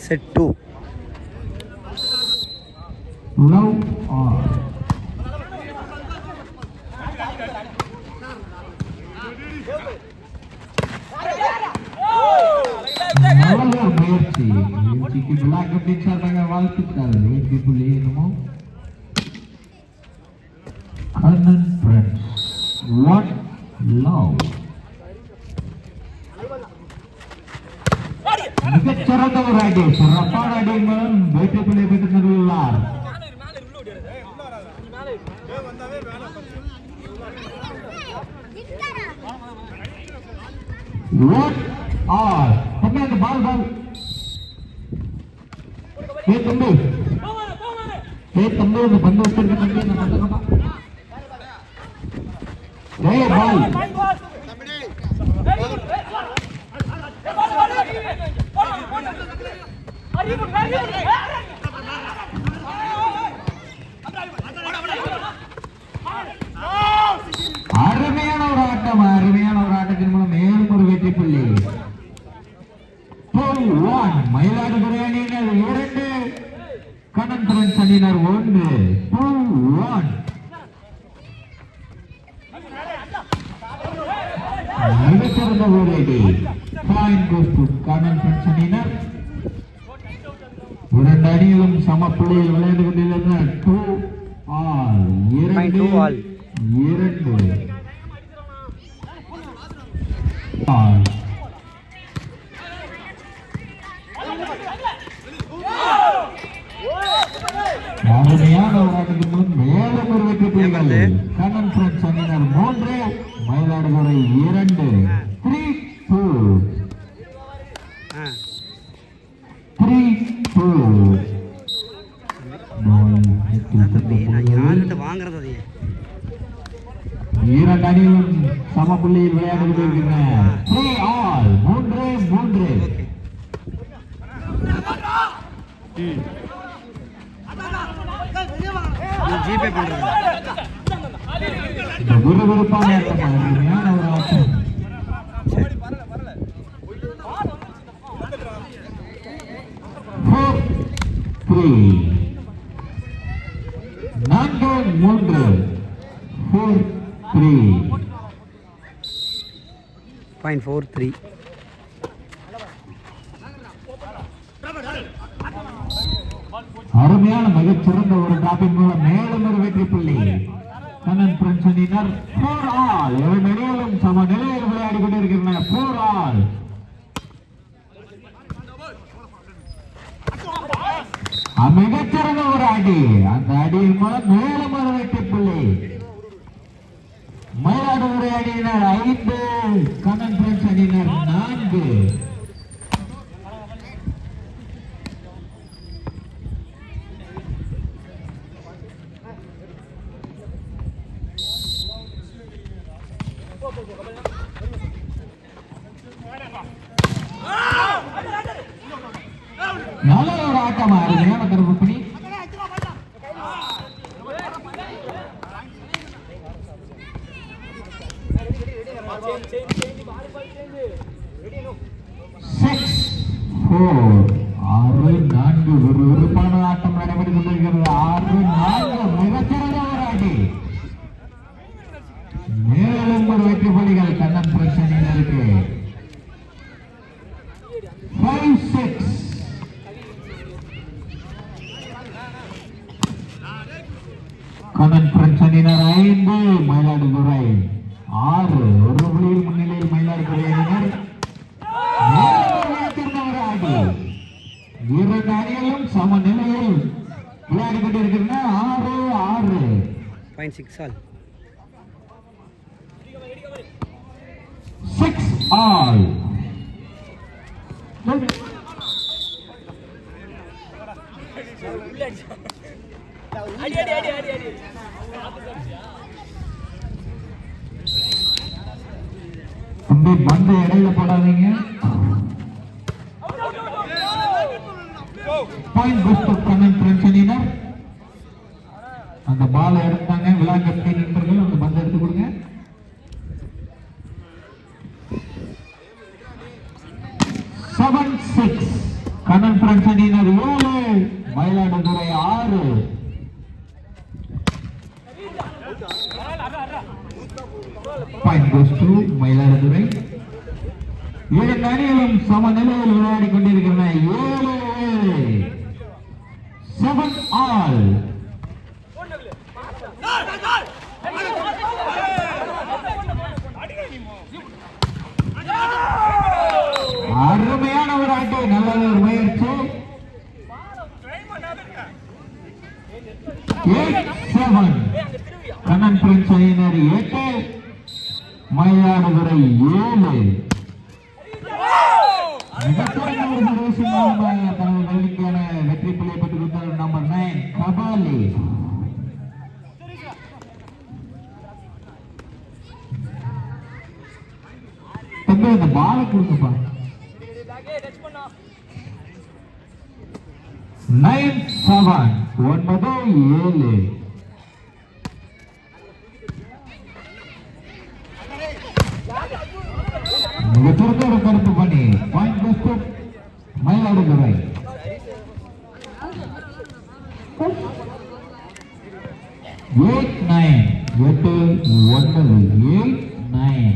Set 2. Love or முயற்சிக்கு விளையாட்டு சார்பாக வாழ்த்துக்கள். வெற்றி புள்ளி என்னமோ கண்ணன் ஃப்ரெண்ட்ஸ் வாட் லவ். மிகச்சிறந்த ஒரு அடி, சிறப்பான அடி மூலம் வெற்றி புள்ளி பெற்று தந்துள்ளார். வாட் ஆர் தம்பி அந்த பால் தம்பி அந்த பந்து வச்சிருக்க தம்பி அந்த பால் அருமையான ஒரு ஆட்டம். அருமையான ஒரு ஆட்டத்தின் மூலம் மேலும் ஒரு வெற்றி புள்ளி. மயிலாடுதுறை அணியினர் 2, கண்ணன் ஃப்ரெண்ட்ஸ் அணியினர் 1. 2-1. மிகச்சிறந்த ஒரு அடி. Point goes to Kannan friends அணியினர். 2 அணிகளும் சம புள்ளியில் விளையாண்டு கொண்டிருந்தன. 2-all. 2-2. அருமையான விளையாட்டுக்கு முன் மேலும் ஒரு வெற்றி புள்ளிகள். கண்ணன் ஃப்ரெண்ட்ஸ் அணியினர் 3, மயிலாடுதுறை 2. 3-2. 3-2. இரண்டு அணிகளும் சம புள்ளியில் விளையாடி கொண்டிருக்கின்றன. 3-all. 3-3. ஜிபே பண்றது விறுவிறுப்பான அருமையான ஒரு ஆட்டம். 4-3. 4-3. 4-3. 0.43. அருமையான மிகச்சிறந்த ஒரு டாப்பின் மூலம் மேலும் ஒரு வெற்றி புள்ளி. கண்ணன் ஃப்ரெண்ட்ஸ் அணியினர் 4-all. 2 அணிகளும் சம நிலையில் விளையாடி கொண்டிருக்கின்றன. 4-all. மிகச்சிறந்த ஒரு அடி. அந்த அடியின் மூலம் மேலும் ஒரு வெற்றி புள்ளி. மயிலாடுதுறை அணியினர் 5, கண்ணன் ஃப்ரெண்ட்ஸ் அணியினர் 4. நல்ல ஒரு ஆட்டம். அருமையான கருப்புப்பணி. விறுவிறுப்பான ஆட்டம் நடைபெற்றுக் கொண்டிருக்கிறது. 6-4. மிகச்சிறந்த ஒரு அடி. மேலும் ஒரு வெற்றி புள்ளிகள் கண்ணன் ஃப்ரெண்ட்ஸ் அணியினருக்கு. 5-6. கண்ணன் ஃப்ரெண்ட்ஸ் அணியினர் 5, மயிலாடுதுறை 6. ஒரு புள்ளியில் முன்னிலையில் மயிலாடுதுறை அணியினர். ஒரு அடி. 2 அணிகளும் சம நிலையில் விளையாடி கொண்டிருக்கின்றன. 6-6. 0.6-all. 6-all. பந்து இடையில போடாதீங்க. Point goes to Kannan friends அணியினர். அந்த பால் எடுத்தாங்க. விழா கேப்டன் நண்பர்கள் அந்த பந்து எடுத்து கொடுங்க. 7-6. கண்ணன் ஃப்ரெண்ட்ஸ் அணியினர் 7, Mayiladuthurai 6. Point goes to Mayiladuthurai. இரண்டு அணிகளும் சம நிலையில் விளையாடி கொண்டிருக்கின்றன. 7 ஆல். அருமையான ஒரு ஆட்டை, நல்ல ஒரு முயற்சி. 8-7 கண்ணன் பிரின்ஸ் அணியினர் 8, மயிலாடுதுறை 7. வெற்றி புள்ளியை பெற்றுக் கொடுத்தார் நம்பர் 9 கபாலி. இந்த பால கொடுங்கப்பா. 9-7 9-7. மிகச்சிறந்த ஒரு கருப்பு பண்ணி பாயிண்ட் கோஸ் மயிலாடுதுறை. 8-9 8-9.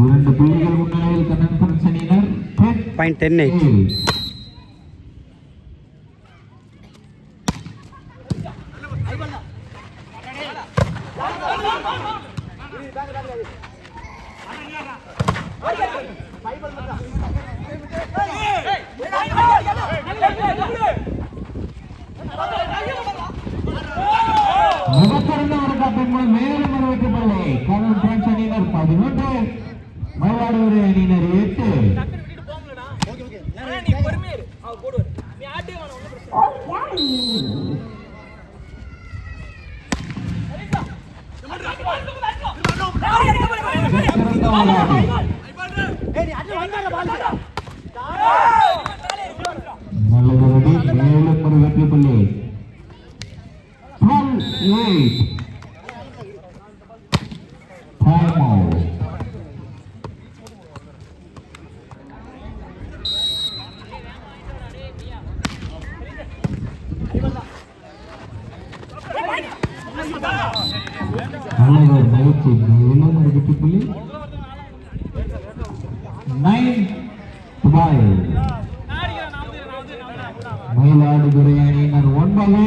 இரண்டு புள்ளிகள் முன்னிலையில் கண்ணன் ஃப்ரெண்ட்ஸ் அணியினர் 10.10. மிகச்சிறந்த ஒரு காப்பின் மூலம் மேலும் ஒரு வெற்றி புள்ளி. கண்ணன் ஃப்ரெண்ட்ஸ் அணியினர் 11, மயிலாடுதுறை அணியினர் 8. மேலும் ஒரு வெற்றி புள்ளி. 12-8. Time out. நல்ல முயற்சி. மேலும் ஒரு வெற்றி புள்ளி. 9-12. மயிலாடுதுறை அணியினர் 9,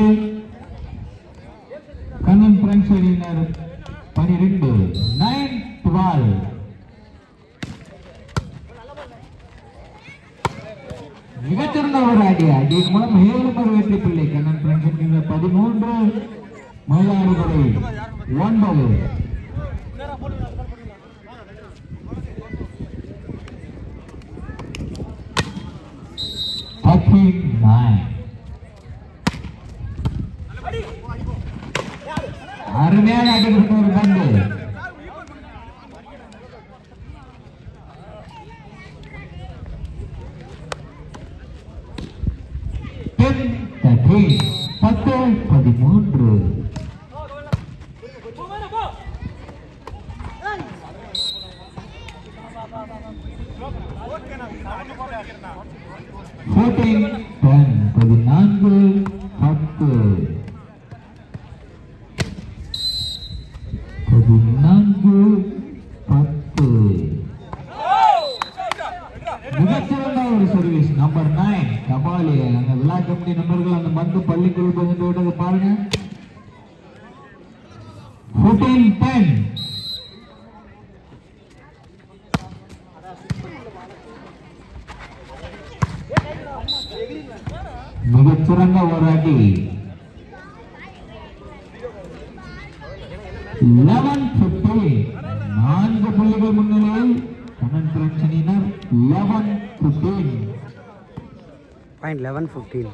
கண்ணன் ஃப்ரெண்ட்ஸ் அணியினர் 12. 9-12. மிகச்சிறந்த ஒரு அடியின் மூலம் மேலும் ஒரு வெற்றி புள்ளி. கண்ணன் ஃப்ரெண்ட்ஸ் அணியினர் 13, மயிலாடுதுறை 9. அருமையாக அடிக்கப்பட்ட ஒரு பந்து. பத்து 13. மிகச்சிறந்த ஒரு சர்வீஸ் நம்பர் 9 கபாலி. அந்த விழா கமிட்டி நம்பர்கள் அந்த பந்து பள்ளிக்குள் பகிர்ந்து விட்டது பாருங்க. 14-10. மிகச்சிறந்த ஒரு அடி. 11-15. 4 புள்ளிகள் முன்னிலையில் கண்ணன் ஃப்ரெண்ட்ஸ் அணியினர் 11-15. 11-15.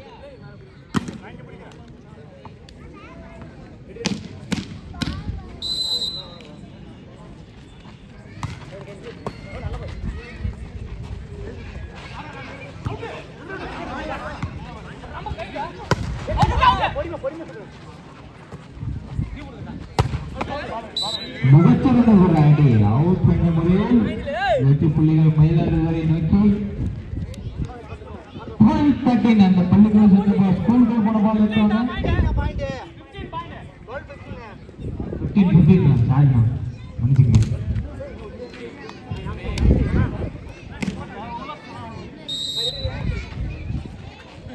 முகச்சிறந்த ஒரு அடி அவுட் பண்ண முறையில் வெற்றி புள்ளிகள் மயிலாடுதுறை நோக்கி 12-13. அந்த பள்ளிக்கூட ஸ்கூலுக்கு போன பால் எடுத்தாங்க 15-15 சாரிண்ணா மன்னிச்சுங்க.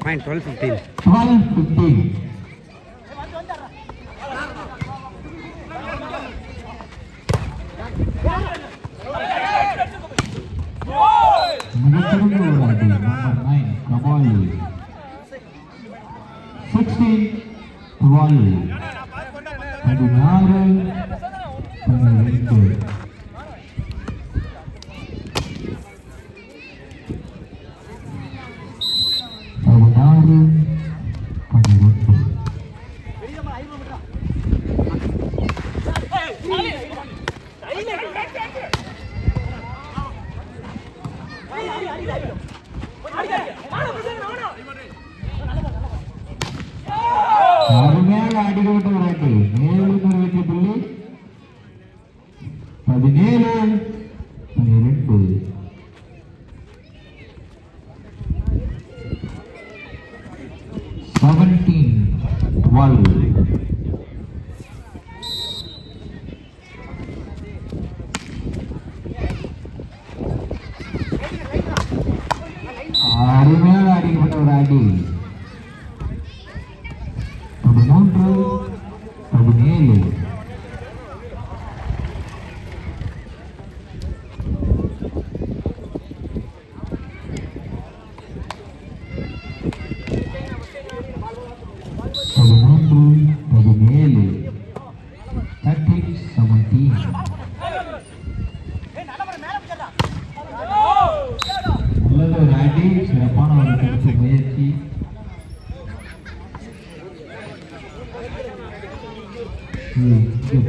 பாயிண்ட் 12-15. 12-15. மிகச்சிறந்த ஒரு அடி நம்பர் 9 கபாலி 16-12. 16-12. அருமையாக அடிக்கப்பட்ட ஒரு அடி மேலும் ஒரு வெற்றி புள்ளி 17-12. அருமையாக அடிக்கப்பட்ட ஒரு அடி 13-17. நல்லது ஒரு அடி சிறப்பான ஒரு கருத்து முயற்சி.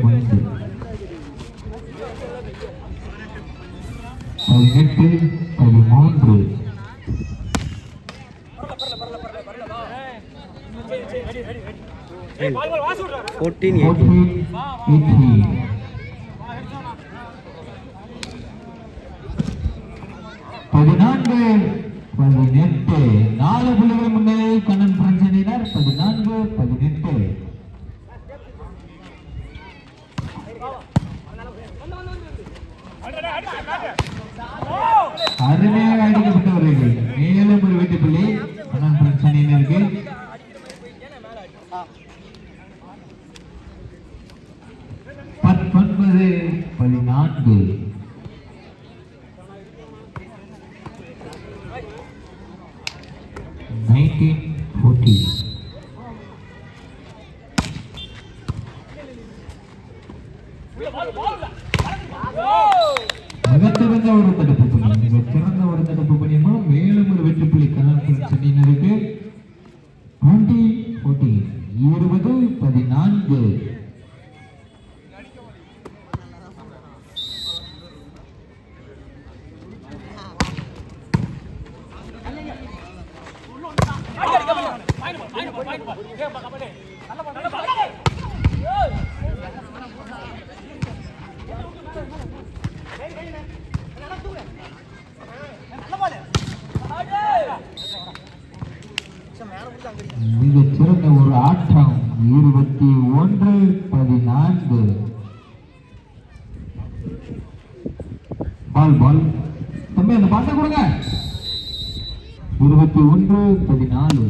பாயிண்ட் 18-13. 14-18. 14-18. 4 புள்ளிகள் முன்னே கண்ணன் பிரச்சனையினர் 14-18. அருமையாக அடிக்கப்பட்டவர்கள் மேலும் ஒரு வெற்றி புள்ளி கண்ணன் பிரச்சனையினருக்கு. பத்தொன்பது 14. மிகச்சிறந்த ஒரு தடுப்பு பணி மிகச்சிறந்த ஒரு தடுப்பு பணி மூலம் மேலும் ஒரு வெற்றி புள்ளி கண்ணன் சென்னையினருக்கு 20-14. 20-14. மிகச்சிறந்த ஒரு ஆட்டம் 21-14. பால் தம்பி அந்த பாட்டை கொடுங்க. 21-14.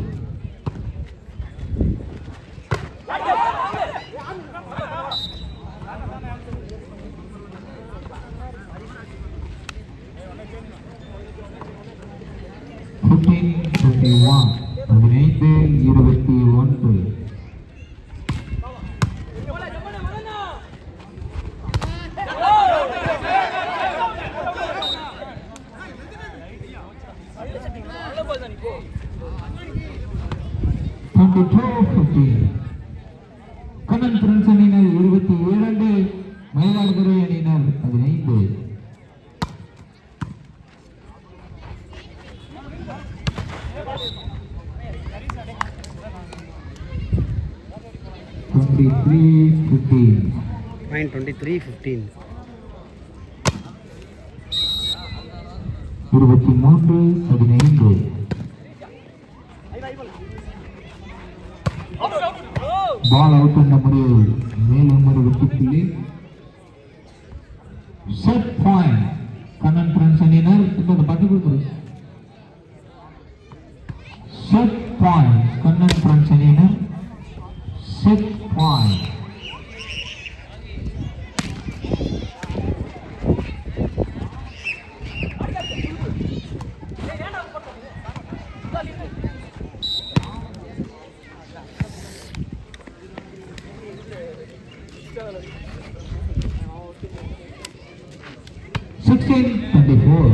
கண்ணன் பிரின்ஸ் அணியினர் 22, மயிலாடுதுறை அணியினர் 15. 23-15. Point 23-15. 23-15. பால் அவுட் பண்ண முடியும். மேலும் ஒரு விக்கெட்டிலே செட் பாயிண்ட் கண்ணன் ஃப்ரெண்ட்ஸ் அணியினர். இந்த பட்டு கொடுக்குறது செட் பாயிண்ட் கண்ணன் ஃப்ரெண்ட்ஸ் அணியினர். Set point. Sixteen 24.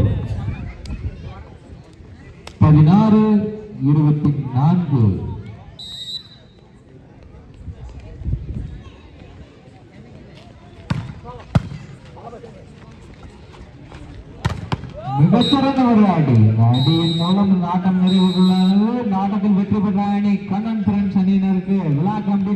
16-24. மிகச்சிறந்த ஒரு அடி. அடியின் மூலம் நாட்டம் நிறைவு கொள்ளாது. நாட்டத்தில் வெற்றி பெற்ற அணி கண்ணன் ஃப்ரெண்ட்ஸ் அணியினருக்கு விழா கமிட்டி